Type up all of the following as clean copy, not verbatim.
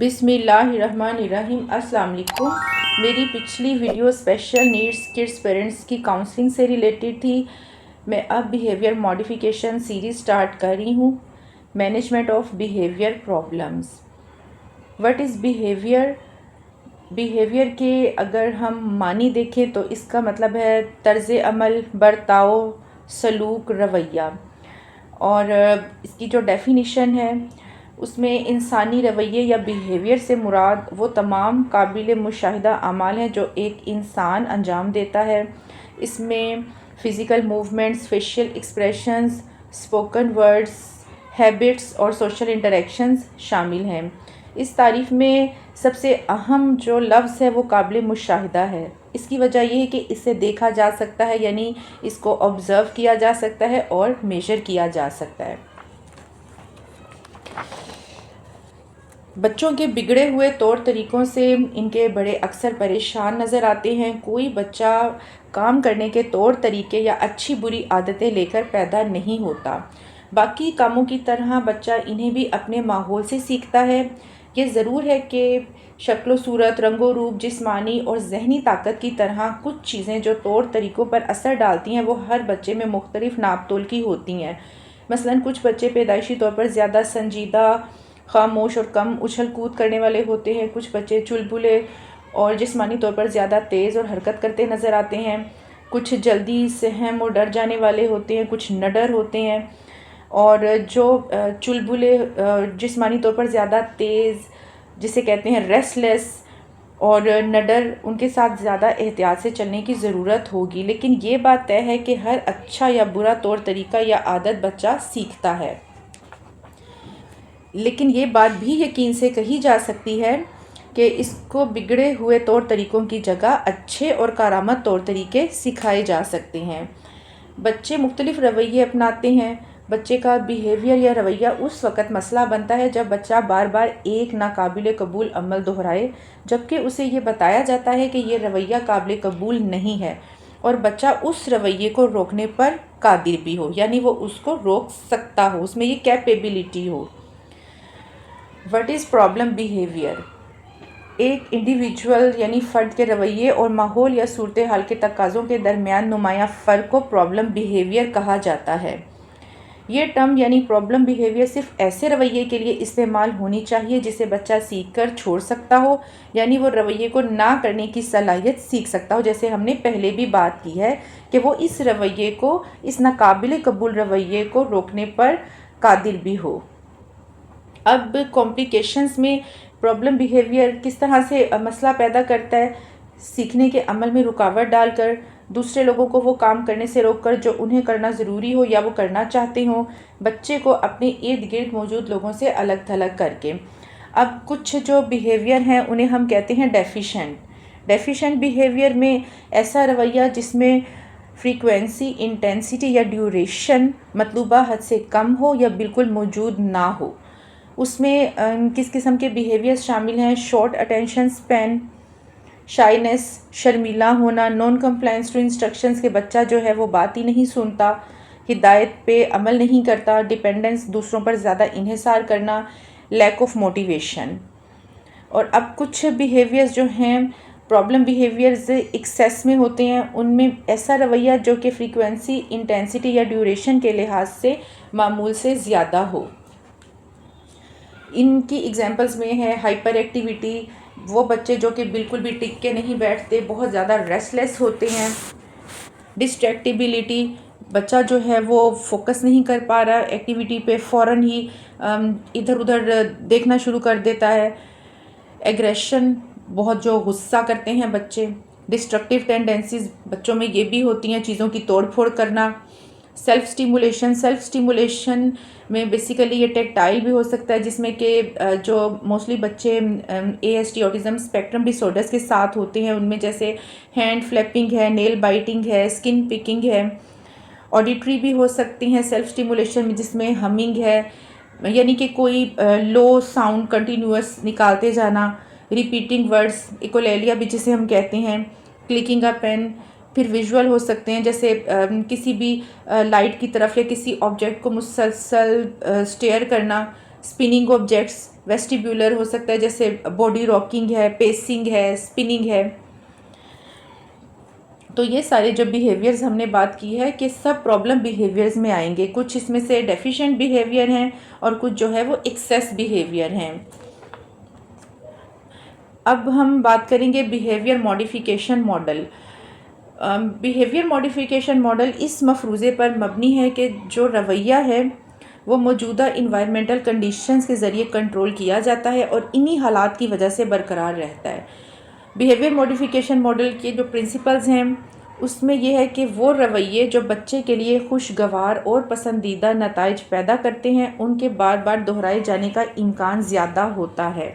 بسم اللہ الرحمن الرحیم۔ السلام علیکم۔ میری پچھلی video special needs kids parents کی کاؤنسلنگ سے ریلیٹڈ تھی۔ میں اب بیہیویئر ماڈیفیکیشن سیریز سٹارٹ کر رہی ہوں، management of behaviour problems. What is behaviour? Behaviour کے اگر ہم معنی دیکھیں تو اس کا مطلب ہے طرز عمل، برتاؤ، سلوک، رویہ۔ اور اس کی جو ڈیفینیشن ہے اس میں انسانی رویے یا بیہیویئر سے مراد وہ تمام قابل مشاہدہ اعمال ہیں جو ایک انسان انجام دیتا ہے۔ اس میں physical movements, facial expressions, spoken words, habits اور سوشل انٹریکشنز شامل ہیں۔ اس تعریف میں سب سے اہم جو لفظ ہے وہ قابل مشاہدہ ہے۔ اس کی وجہ یہ ہے کہ اسے دیکھا جا سکتا ہے، یعنی اس کو آبزرو کیا جا سکتا ہے اور میجر کیا جا سکتا ہے۔ بچوں کے بگڑے ہوئے طور طریقوں سے ان کے بڑے اکثر پریشان نظر آتے ہیں۔ کوئی بچہ کام کرنے کے طور طریقے یا اچھی بری عادتیں لے کر پیدا نہیں ہوتا۔ باقی کاموں کی طرح بچہ انہیں بھی اپنے ماحول سے سیکھتا ہے۔ یہ ضرور ہے کہ شکل و صورت، رنگ و روپ، جسمانی اور ذہنی طاقت کی طرح کچھ چیزیں جو طور طریقوں پر اثر ڈالتی ہیں وہ ہر بچے میں مختلف ناپ تول کی ہوتی ہیں۔ مثلاً کچھ بچے پیدائشی طور پر زیادہ سنجیدہ، خاموش اور کم اچھل کود کرنے والے ہوتے ہیں۔ کچھ بچے چلبلے اور جسمانی طور پر زیادہ تیز اور حرکت کرتے نظر آتے ہیں۔ کچھ جلدی سہم اور ڈر جانے والے ہوتے ہیں، کچھ نڈر ہوتے ہیں۔ اور جو چلبلے، جسمانی طور پر زیادہ تیز، جسے کہتے ہیں ریسٹلیس اور نڈر، ان کے ساتھ زیادہ احتیاط سے چلنے کی ضرورت ہوگی۔ لیکن یہ بات طے ہے کہ ہر اچھا یا برا طور طریقہ یا عادت بچہ سیکھتا ہے۔ لیکن یہ بات بھی یقین سے کہی جا سکتی ہے کہ اس کو بگڑے ہوئے طور طریقوں کی جگہ اچھے اور کارآمد طور طریقے سکھائے جا سکتے ہیں۔ بچے مختلف رویے اپناتے ہیں۔ بچے کا بیہیویئر یا رویہ اس وقت مسئلہ بنتا ہے جب بچہ بار بار ایک ناقابل قبول عمل دہرائے، جبکہ اسے یہ بتایا جاتا ہے کہ یہ رویہ قابل قبول نہیں ہے اور بچہ اس رویے کو روکنے پر قادر بھی ہو، یعنی وہ اس کو روک سکتا ہو، اس میں یہ capability who. What is problem behaviour? ایک انڈیویجول یعنی فرد کے رویے اور ماحول یا صورتحال کے تقاضوں کے درمیان نمایاں فرق کو پرابلم بیہیویئر کہا جاتا ہے۔ یہ ٹرم یعنی پرابلم بیہیویئر صرف ایسے رویے کے لیے استعمال ہونی چاہیے جسے بچہ سیکھ کر چھوڑ سکتا ہو، یعنی وہ رویے کو نہ کرنے کی صلاحیت سیکھ سکتا ہو، جیسے ہم نے پہلے بھی بات کی ہے کہ وہ اس رویے کو، اس ناقابل قبول رویے کو روکنے پر قادر بھی ہو۔ اب کمپلیکیشنز میں پرابلم بیہیویئر کس طرح سے مسئلہ پیدا کرتا ہے؟ سیکھنے کے عمل میں رکاوٹ ڈال کر، دوسرے لوگوں کو وہ کام کرنے سے روک کر جو انہیں کرنا ضروری ہو یا وہ کرنا چاہتے ہوں، بچے کو اپنے ارد گرد موجود لوگوں سے الگ تھلگ کر کے۔ اب کچھ جو بیہیویئر ہیں انہیں ہم کہتے ہیں ڈیفیشنٹ بیہیویئر میں ایسا رویہ جس میں فریکوینسی، انٹینسٹی یا ڈیوریشن مطلوبہ حد سے کم ہو یا بالکل موجود نہ ہو۔ اس میں کس قسم کے بیہیویئرز شامل ہیں؟ شارٹ اٹینشن سپین، شائنس، شرمیلا ہونا، نان کمپلائنس ٹو انسٹرکشنز کے بچہ جو ہے وہ بات ہی نہیں سنتا، ہدایت پہ عمل نہیں کرتا، ڈیپینڈنس، دوسروں پر زیادہ انحصار کرنا، لیک آف موٹیویشن۔ اور اب کچھ بیہیویئرز جو ہیں پرابلم بیہیویئرز ایکسیس میں ہوتے ہیں، ان میں ایسا رویہ جو کہ فریکوینسی، انٹینسٹی یا ڈیوریشن کے لحاظ سے معمول سے زیادہ ہو۔ ان کی ایگزامپلز میں ہے ہائپر ایکٹیویٹی، وہ بچے جو کہ بالکل بھی ٹک کے نہیں بیٹھتے، بہت زیادہ ریسٹلیس ہوتے ہیں۔ ڈسٹریکٹیبلٹی، بچہ جو ہے وہ فوکس نہیں کر پا رہا ایکٹیویٹی پہ، فوراً ہی ادھر ادھر دیکھنا شروع کر دیتا ہے۔ ایگریشن، بہت جو غصہ کرتے ہیں بچے۔ ڈسٹرکٹیو ٹینڈنسیز، بچوں میں یہ بھی ہوتی ہیں، چیزوں کی توڑ پھوڑ کرنا۔ سیلف سٹیمولیشن میں بیسیکلی یہ ٹیکٹائل بھی ہو سکتا ہے، جس میں کہ جو موسٹلی بچے ASD آٹزم اسپیکٹرم ڈس آرڈرز کے ساتھ ہوتے ہیں، ان میں جیسے ہینڈ فلیپنگ ہے، نیل بائٹنگ ہے، اسکن پکنگ ہے۔ آڈیٹری بھی ہو سکتی ہیں سیلف سٹیمولیشن میں، جس میں ہمنگ ہے، یعنی کہ کوئی لو ساؤنڈ کنٹینیوس نکالتے جانا۔ ریپیٹنگ ورڈز، ایکولیلیا بھی جسے ہم کہتے ہیں، کلکنگ اے پین۔ پھر ویژول ہو سکتے ہیں، جیسے کسی بھی لائٹ کی طرف یا کسی آبجیکٹ کو مسلسل سٹیئر کرنا، اسپننگ آبجیکٹس، ویسٹیبیولر ہو سکتا ہے، جیسے باڈی راکنگ ہے، پیسنگ ہے، اسپننگ ہے. تو یہ سارے جو بیہیویئرز ہم نے بات کی ہے کہ سب پرابلم بیہیویئرز میں آئیں گے. کچھ اس میں سے ڈیفیشینٹ بیہیویئر ہیں اور کچھ جو ہے وہ ایکسیس بیہیویئر ہیں. اب ہم بات کریں گے behaviour modification model. Behaviour modification model اس مفروضے پر مبنی ہے کہ جو رویہ ہے وہ موجودہ انوائرمنٹل کنڈیشنز کے ذریعے کنٹرول کیا جاتا ہے اور انہی حالات کی وجہ سے برقرار رہتا ہے. بیہیویئر ماڈیفیکیشن ماڈل کے جو پرنسپلز ہیں اس میں یہ ہے کہ وہ رویے جو بچے کے لیے خوشگوار اور پسندیدہ نتائج پیدا کرتے ہیں ان کے بار بار دہرائے جانے کا امکان زیادہ ہوتا ہے.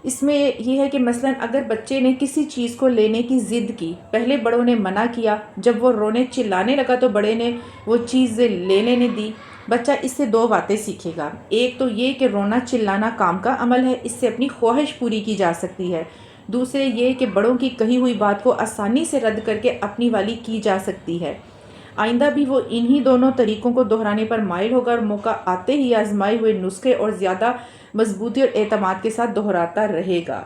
اس میں یہ ہے کہ مثلاً اگر بچے نے کسی چیز کو لینے کی ضد کی، پہلے بڑوں نے منع کیا، جب وہ رونے چلانے لگا تو بڑے نے وہ چیز لے لینے دی. بچہ اس سے دو باتیں سیکھے گا. ایک تو یہ کہ رونا چلانا کام کا عمل ہے، اس سے اپنی خواہش پوری کی جا سکتی ہے. دوسرے یہ کہ بڑوں کی کہی ہوئی بات کو آسانی سے رد کر کے اپنی والی کی جا سکتی ہے. آئندہ بھی وہ انہی دونوں طریقوں کو دہرانے پر مائل ہوگا اور موقع آتے ہی آزمائے ہوئے نسخے اور زیادہ مضبوطی اور اعتماد کے ساتھ دہراتا رہے گا.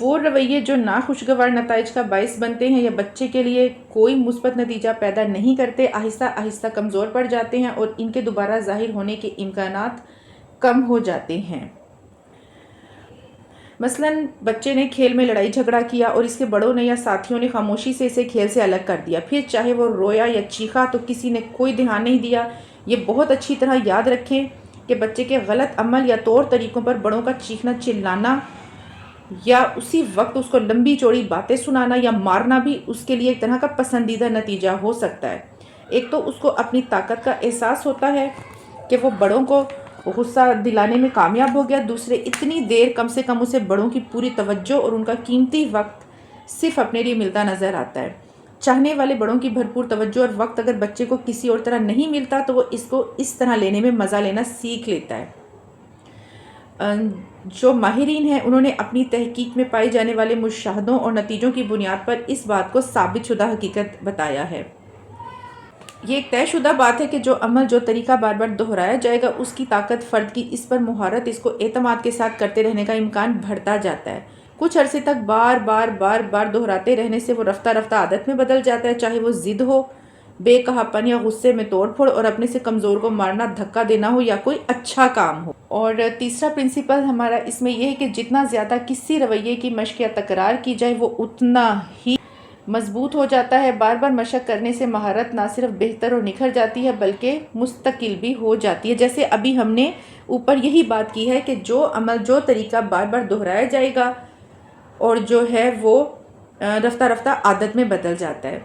وہ رویے جو ناخوشگوار نتائج کا باعث بنتے ہیں یا بچے کے لیے کوئی مثبت نتیجہ پیدا نہیں کرتے، آہستہ آہستہ کمزور پڑ جاتے ہیں اور ان کے دوبارہ ظاہر ہونے کے امکانات کم ہو جاتے ہیں. مثلاً بچے نے کھیل میں لڑائی جھگڑا کیا اور اس کے بڑوں نے یا ساتھیوں نے خاموشی سے اسے کھیل سے الگ کر دیا. پھر چاہے وہ رویا یا چیخا تو کسی نے کوئی دھیان نہیں دیا. یہ بہت اچھی طرح یاد رکھیں کہ بچے کے غلط عمل یا طور طریقوں پر بڑوں کا چیخنا چلانا یا اسی وقت اس کو لمبی چوڑی باتیں سنانا یا مارنا بھی اس کے لیے ایک طرح کا پسندیدہ نتیجہ ہو سکتا ہے. ایک تو اس کو اپنی طاقت کا احساس ہوتا ہے کہ وہ بڑوں کو غصہ دلانے میں کامیاب ہو گیا. دوسرے اتنی دیر کم سے کم اسے بڑوں کی پوری توجہ اور ان کا قیمتی وقت صرف اپنے لیے ملتا نظر آتا ہے. چاہنے والے بڑوں کی بھرپور توجہ اور وقت اگر بچے کو کسی اور طرح نہیں ملتا تو وہ اس کو اس طرح لینے میں مزہ لینا سیکھ لیتا ہے. جو ماہرین ہیں انہوں نے اپنی تحقیق میں پائے جانے والے مشاہدوں اور نتیجوں کی بنیاد پر اس بات کو ثابت شدہ حقیقت بتایا ہے. یہ ایک طے شدہ بات ہے کہ جو عمل جو طریقہ بار بار دہرایا جائے گا اس کی طاقت فرد کی اس پر مہارت اس کو اعتماد کے ساتھ کرتے رہنے کا امکان بڑھتا جاتا ہے. کچھ عرصے تک بار بار دہراتے رہنے سے وہ رفتہ رفتہ عادت میں بدل جاتا ہے، چاہے وہ ضد ہو، بے کہاپن یا غصے میں توڑ پھوڑ اور اپنے سے کمزور کو مارنا دھکا دینا ہو یا کوئی اچھا کام ہو. اور تیسرا پرنسپل ہمارا اس میں یہ ہے کہ جتنا زیادہ کسی رویے کی مشق یا تکرار کی جائے وہ اتنا ہی مضبوط ہو جاتا ہے. بار بار مشق کرنے سے مہارت نہ صرف بہتر اور نکھر جاتی ہے بلکہ مستقل بھی ہو جاتی ہے. جیسے ابھی ہم نے اوپر یہی بات کی ہے کہ جو عمل جو طریقہ بار بار دہرایا جائے گا اور جو ہے وہ رفتہ رفتہ عادت میں بدل جاتا ہے.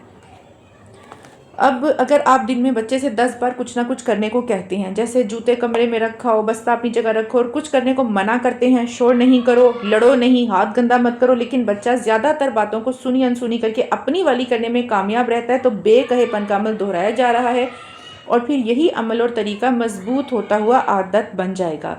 اب اگر آپ دن میں بچے سے 10 بار کچھ نہ کچھ کرنے کو کہتے ہیں، جیسے جوتے کمرے میں رکھاؤ، بستہ اپنی جگہ رکھو، اور کچھ کرنے کو منع کرتے ہیں، شور نہیں کرو، لڑو نہیں، ہاتھ گندا مت کرو، لیکن بچہ زیادہ تر باتوں کو سنی انسنی کر کے اپنی والی کرنے میں کامیاب رہتا ہے تو بے کہے پن کا عمل دہرایا جا رہا ہے اور پھر یہی عمل اور طریقہ مضبوط ہوتا ہوا عادت بن جائے گا.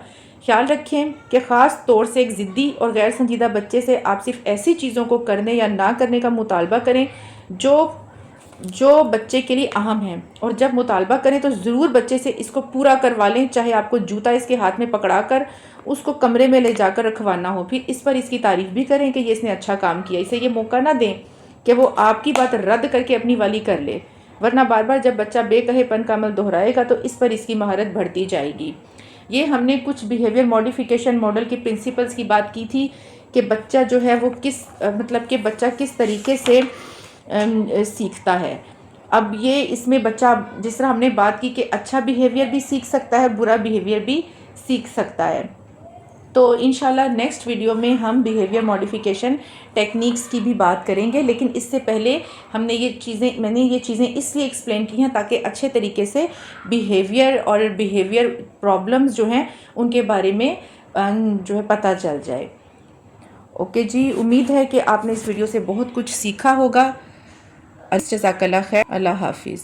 خیال رکھیں کہ خاص طور سے ایک ضدی اور غیر سنجیدہ بچے سے آپ صرف ایسی چیزوں کو کرنے یا نہ کرنے کا مطالبہ کریں جو بچے کے لیے اہم ہیں، اور جب مطالبہ کریں تو ضرور بچے سے اس کو پورا کروا لیں، چاہے آپ کو جوتا اس کے ہاتھ میں پکڑا کر اس کو کمرے میں لے جا کر رکھوانا ہو. پھر اس پر اس کی تعریف بھی کریں کہ یہ اس نے اچھا کام کیا. اسے یہ موقع نہ دیں کہ وہ آپ کی بات رد کر کے اپنی والی کر لے، ورنہ بار بار جب بچہ بے کہے پن کا عمل دہرائے گا تو اس پر اس کی مہارت بڑھتی جائے گی. یہ ہم نے کچھ بیہیویئر ماڈیفیکیشن ماڈل کے پرنسپلز کی بات کی تھی کہ بچہ جو ہے وہ بچہ کس طریقے سے سیکھتا ہے. اب یہ اس میں بچہ جس طرح ہم نے بات کی کہ اچھا بیہیویئر بھی سیکھ سکتا ہے، برا بیہیویئر بھی سیکھ سکتا ہے. تو انشاءاللہ نیکسٹ ویڈیو میں ہم بیہیویئر ماڈیفیکیشن ٹیکنیکس کی بھی بات کریں گے، لیکن اس سے پہلے میں نے یہ چیزیں اس لیے ایکسپلین کی ہیں تاکہ اچھے طریقے سے بیہیویئر پرابلمز جو ہیں ان کے بارے میں جو ہے پتہ چل جائے. اوکے جی، امید ہے کہ آپ نے اس ویڈیو سے بہت کچھ سیکھا ہوگا. جزاک اللہ خیر. اللہ حافظ.